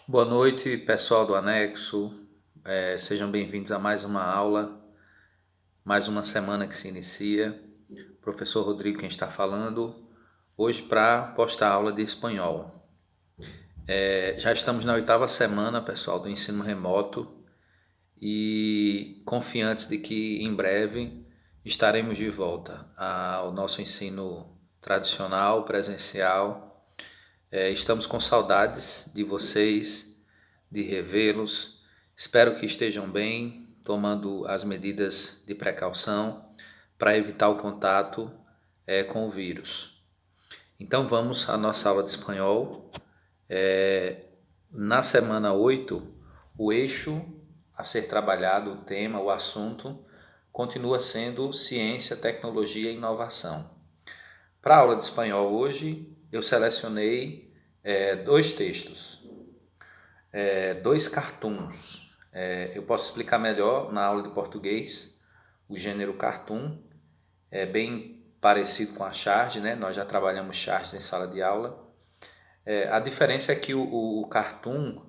Boa noite, pessoal do Anexo. Sejam bem-vindos a mais uma aula, mais uma semana que se inicia. Professor Rodrigo quem está falando, hoje para postar a aula de espanhol. Já estamos na oitava semana, pessoal, do ensino remoto e confiantes de que em breve estaremos de volta ao nosso ensino tradicional, presencial. Estamos com saudades de vocês, de revê-los. Espero que estejam bem, tomando as medidas de precaução para evitar o contato com o vírus. Então vamos à nossa aula de espanhol. Na semana 8, o eixo a ser trabalhado, o tema, o assunto, continua sendo ciência, tecnologia e inovação. Para a aula de espanhol hoje, eu selecionei dois textos, dois cartoons. Eu posso explicar melhor na aula de português. O gênero cartoon é bem parecido com a charge, né? Nós já trabalhamos charges em sala de aula. A diferença é que o cartoon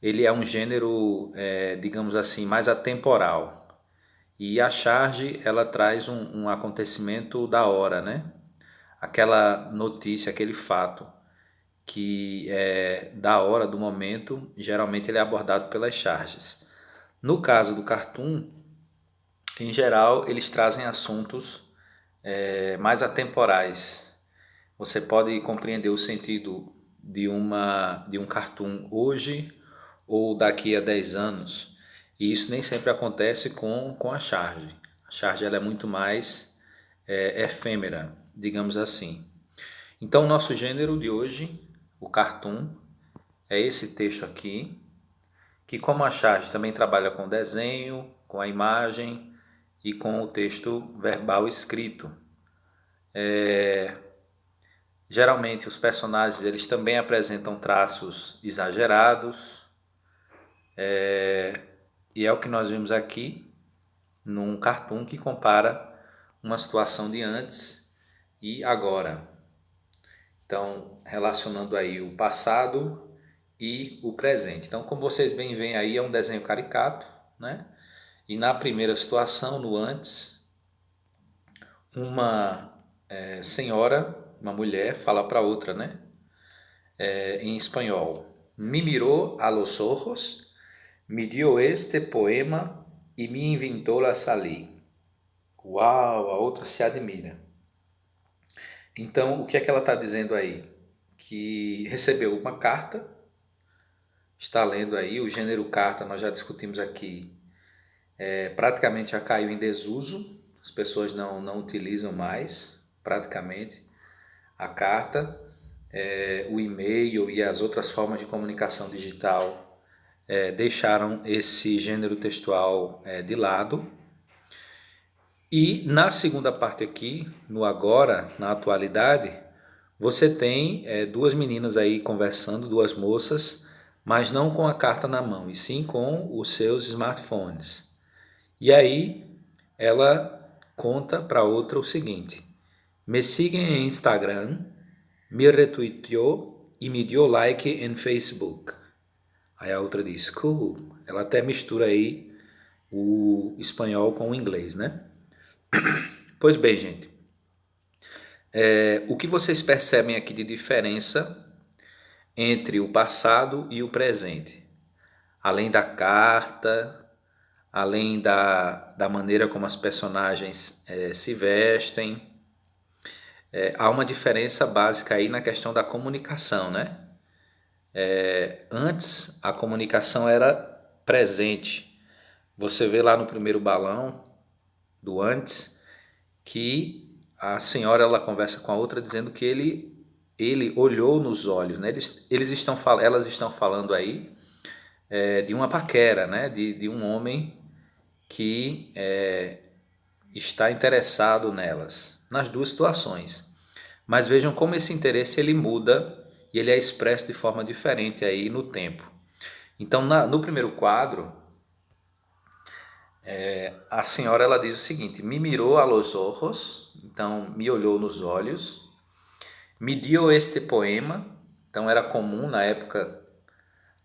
ele é um gênero, digamos assim, mais atemporal. E a charge ela traz um acontecimento da hora, né? Aquela notícia, aquele fato que é da hora, do momento, geralmente ele é abordado pelas charges. No caso do cartoon, em geral, eles trazem assuntos mais atemporais. Você pode compreender o sentido de um cartoon hoje ou daqui a 10 anos. E isso nem sempre acontece com a charge. A charge ela é muito mais efêmera, digamos assim. Então, o nosso gênero de hoje, o cartoon, é esse texto aqui, que como a charge também trabalha com desenho, com a imagem e com o texto verbal escrito. Geralmente os personagens eles também apresentam traços exagerados, e é o que nós vimos aqui num cartoon que compara uma situação de antes e agora. Então, relacionando aí o passado e o presente. Então, como vocês bem veem aí, é um desenho caricato, né? E na primeira situação, no antes, uma senhora, uma mulher, fala para outra, né? Em espanhol. Me miró a los ojos, me dio este poema e me inventou la salí. Uau, a outra se admira. Então, o que é que ela está dizendo aí? Que recebeu uma carta, está lendo aí, o gênero carta, nós já discutimos aqui, praticamente já caiu em desuso, as pessoas não utilizam mais, praticamente, a carta, o e-mail e as outras formas de comunicação digital deixaram esse gênero textual de lado. E na segunda parte aqui, no agora, na atualidade, você tem duas meninas aí conversando, duas moças, mas não com a carta na mão, e sim com os seus smartphones. E aí ela conta para outra o seguinte: me siga em Instagram, me retuiteou e me deu like em Facebook. Aí a outra diz, cool. Ela até mistura aí o espanhol com o inglês, né? Pois bem, gente, o que vocês percebem aqui de diferença entre o passado e o presente? Além da carta, além da maneira como as personagens se vestem, há uma diferença básica aí na questão da comunicação, né? Antes a comunicação era presente. Você vê lá no primeiro balão do antes que a senhora ela conversa com a outra dizendo que ele olhou nos olhos, né? Elas estão falando aí de uma paquera, né? De um homem que está interessado nelas, nas duas situações. Mas vejam como esse interesse ele muda e ele é expresso de forma diferente aí no tempo. Então, no primeiro quadro, a senhora ela diz o seguinte: me mirou a los ojos, então me olhou nos olhos, me dio este poema, então era comum na época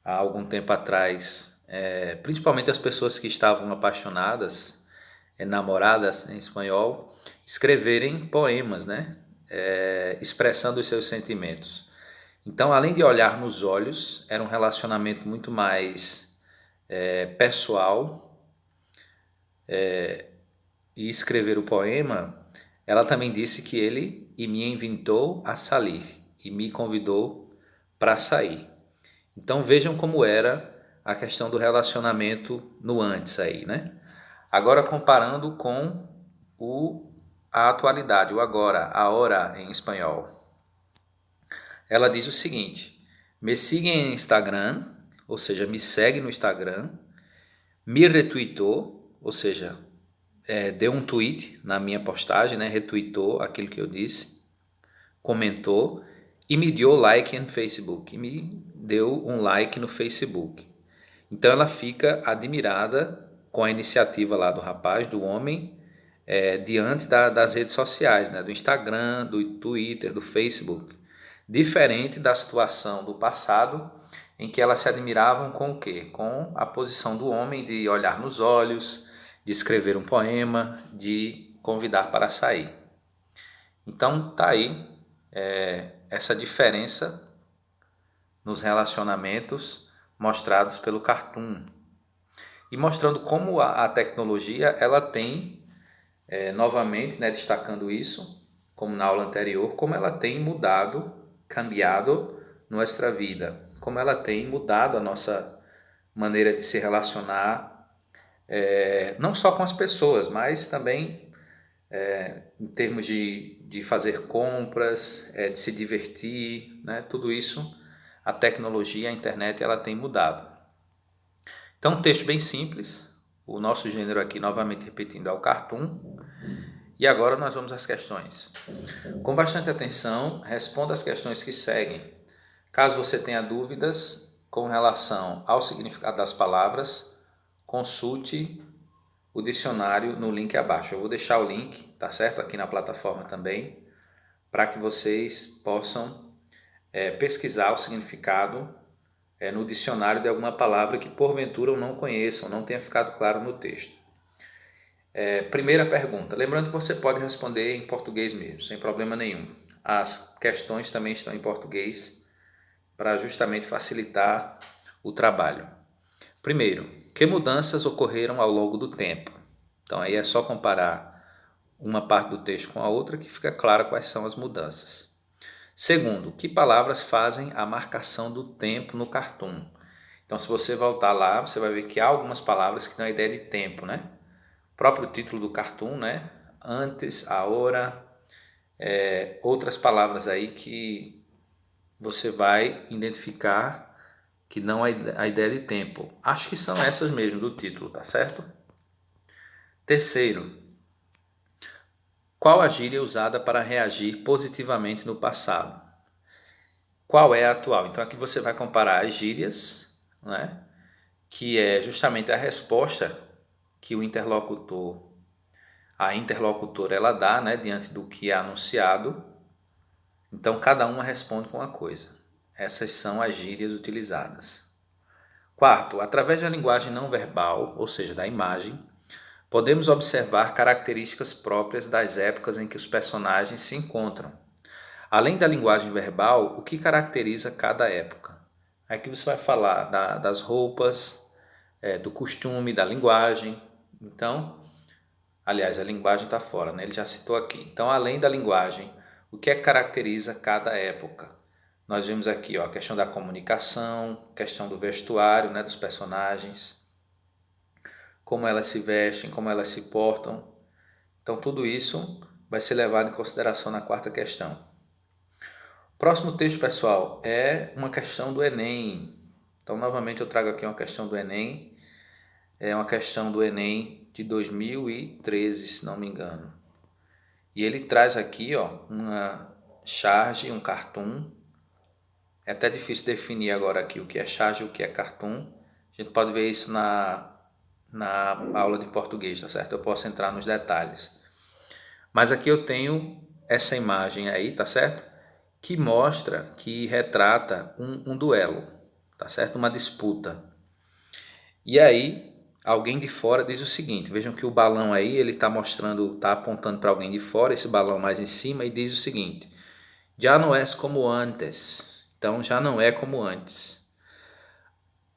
há algum tempo atrás, principalmente as pessoas que estavam apaixonadas, namoradas em espanhol, escreverem poemas, né? Expressando os seus sentimentos. Então, além de olhar nos olhos, era um relacionamento muito mais pessoal, e escrever o poema, ela também disse que ele me invitou a sair e me convidou para sair. Então vejam como era a questão do relacionamento no antes aí, né? Agora comparando com a atualidade, o agora, a hora em espanhol. Ela diz o seguinte: me siga em Instagram, ou seja, me segue no Instagram, me retweetou, ou seja, deu um tweet na minha postagem, né? Retweetou aquilo que eu disse, comentou e me deu like no Facebook, e me deu um like no Facebook. Então ela fica admirada com a iniciativa lá do rapaz, do homem, diante das redes sociais, né? Do Instagram, do Twitter, do Facebook. Diferente da situação do passado, em que elas se admiravam com o quê? Com a posição do homem de olhar nos olhos, de escrever um poema, de convidar para sair. Então tá aí essa diferença nos relacionamentos mostrados pelo Cartoon. E mostrando como a tecnologia ela tem, novamente, né, destacando isso, como na aula anterior, como ela tem mudado, cambiado nossa vida, como ela tem mudado a nossa maneira de se relacionar, não só com as pessoas, mas também em termos de fazer compras, de se divertir, né? Tudo isso, a tecnologia, a internet, ela tem mudado. Então, um texto bem simples, o nosso gênero aqui, novamente repetindo, é o Cartoon. E agora nós vamos às questões. Com bastante atenção, responda as questões que seguem. Caso você tenha dúvidas com relação ao significado das palavras, consulte o dicionário no link abaixo. Eu vou deixar o link, tá certo? Aqui na plataforma também, para que vocês possam pesquisar o significado no dicionário de alguma palavra que porventura não conheçam, não tenha ficado claro no texto. Primeira pergunta. Lembrando que você pode responder em português mesmo, sem problema nenhum. As questões também estão em português para justamente facilitar o trabalho. Primeiro, que mudanças ocorreram ao longo do tempo? Então aí é só comparar uma parte do texto com a outra que fica claro quais são as mudanças. Segundo, que palavras fazem a marcação do tempo no Cartoon? Então se você voltar lá, você vai ver que há algumas palavras que dão a ideia de tempo, né? O próprio título do Cartoon, né? Antes, agora, outras palavras aí que você vai identificar que não a ideia de tempo. Acho que são essas mesmo do título, tá certo? Terceiro, qual a gíria usada para reagir positivamente no passado? Qual é a atual? Então aqui você vai comparar as gírias, né? Que é justamente a resposta que o interlocutor, a interlocutora, ela dá, né? Diante do que é anunciado. Então cada uma responde com uma coisa. Essas são as gírias utilizadas. Quarto, através da linguagem não verbal, ou seja, da imagem, podemos observar características próprias das épocas em que os personagens se encontram. Além da linguagem verbal, o que caracteriza cada época? Aqui você vai falar das roupas, do costume, da linguagem. Então, aliás, a linguagem está fora, né? Ele já citou aqui. Então, além da linguagem, o que caracteriza cada época? Nós vemos aqui a questão da comunicação, questão do vestuário, né, dos personagens, como elas se vestem, como elas se portam. Então tudo isso vai ser levado em consideração na quarta questão. Próximo texto, pessoal, é uma questão do Enem. Então novamente eu trago aqui uma questão do Enem. É uma questão do Enem de 2013, se não me engano. E ele traz aqui uma charge, um cartoon. É até difícil definir agora aqui o que é charge e o que é cartoon. A gente pode ver isso na aula de português, tá certo? Eu posso entrar nos detalhes. Mas aqui eu tenho essa imagem aí, tá certo? Que mostra, que retrata um duelo. tá certo? Uma disputa. E aí, alguém de fora diz o seguinte, vejam que o balão aí, ele está mostrando, está apontando para alguém de fora, esse balão mais em cima, e diz o seguinte, já não é como antes, então já não é como antes.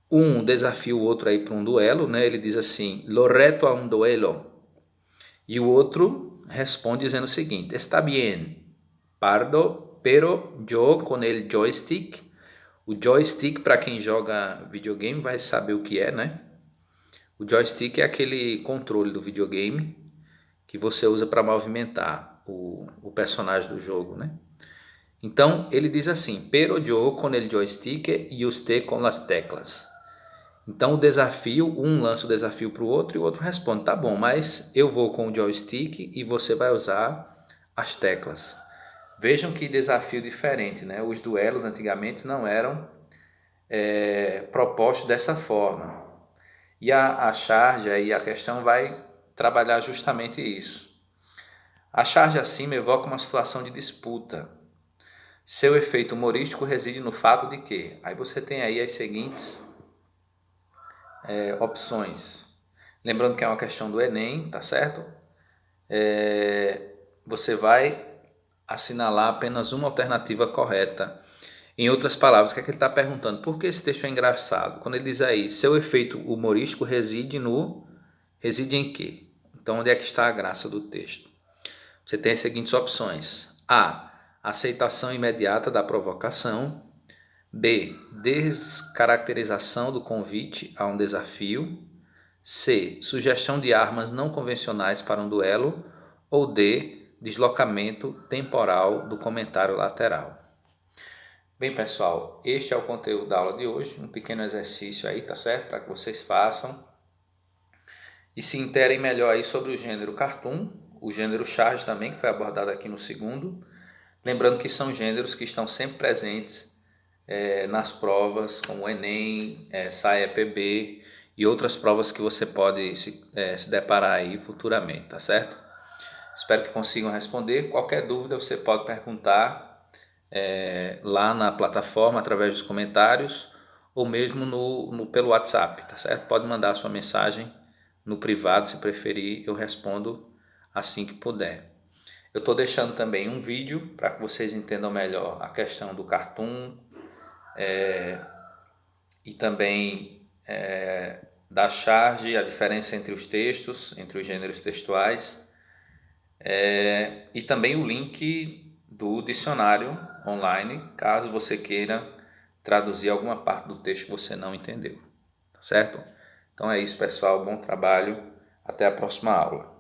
Um desafia o outro aí para um duelo, né? Ele diz assim, lo reto a un duelo. E o outro responde dizendo o seguinte, está bien, pardo, pero yo con el joystick. O joystick, para quem joga videogame, vai saber o que é, né? O joystick é aquele controle do videogame que você usa para movimentar o personagem do jogo, né? Então, ele diz assim, pero yo con el joystick y usted con las teclas. Então, o desafio, um lança o desafio para o outro e o outro responde, tá bom, mas eu vou com o joystick e você vai usar as teclas. Vejam que desafio diferente, né? Os duelos antigamente não eram propostos dessa forma. E a charge aí, a questão vai trabalhar justamente isso. A charge acima evoca uma situação de disputa. Seu efeito humorístico reside no fato de que, aí você tem aí as seguintes opções. Lembrando que é uma questão do Enem, tá certo? Você vai assinalar apenas uma alternativa correta. Em outras palavras, o que é que ele está perguntando? Por que esse texto é engraçado? Quando ele diz aí, seu efeito humorístico reside em quê? Então, onde é que está a graça do texto? Você tem as seguintes opções. A. Aceitação imediata da provocação. B. Descaracterização do convite a um desafio. C. Sugestão de armas não convencionais para um duelo. Ou D. Deslocamento temporal do comentário lateral. Bem, pessoal, este é o conteúdo da aula de hoje. Um pequeno exercício aí, tá certo? Para que vocês façam e se interem melhor aí sobre o gênero cartoon, o gênero charge também, que foi abordado aqui no segundo. Lembrando que são gêneros que estão sempre presentes nas provas, como o Enem, SAE-EPB e outras provas que você pode se deparar aí futuramente, tá certo? Espero que consigam responder. Qualquer dúvida você pode perguntar lá na plataforma através dos comentários ou mesmo pelo WhatsApp, tá certo? Pode mandar a sua mensagem no privado, se preferir, eu respondo assim que puder. Eu estou deixando também um vídeo para que vocês entendam melhor a questão do cartoon e também da charge, a diferença entre os textos, entre os gêneros textuais e também o link do dicionário online, caso você queira traduzir alguma parte do texto que você não entendeu, tá certo? Então é isso, pessoal, bom trabalho, até a próxima aula.